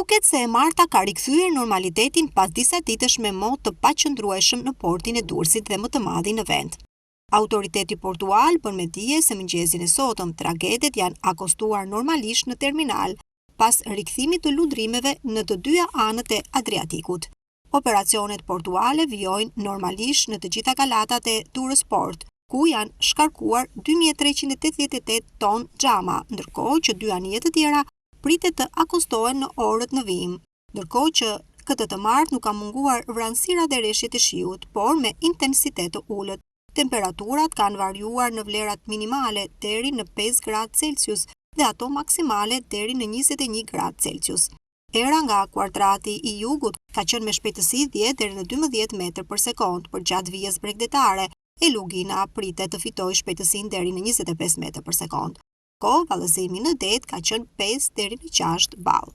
Duket se e marta ka rikthyer normalitetin pas disa ditësh me mod të paqëndrueshëm në portin e Durrësit dhe më të madhi në vend. Autoriteti portual bën me dije se mëngjesin e sotëm tragedet janë akostuar normalisht në terminal pas rikthimit të lundrimeve në të dyja anët e Adriatikut. Operacionet portuale vijojnë normalisht në të gjitha kalatat e Durrës Port, ku janë shkarkuar 2388 ton xhama, ndërkohë që dy anije të tjera pritet të akostohen në orët në vijim, ndërkohë që këtë të martë nuk ka munguar vranësira dhe rreshjet e shiut, por me intensitet të ulët. Temperaturat kanë variuar në vlerat minimale deri në 5 gradë Celsius dhe ato maksimale deri në 21 gradë Celsius. Era nga kuartrati i jugut ka qenë me shpejtësi 10 deri në 12 metër për sekond për gjatë vijës bregdetare, e Lugina pritet të fitojë shpejtësinë deri në 25 metër për sekond. Vallëzimi në det ka qenë 5 deri në 6 ball.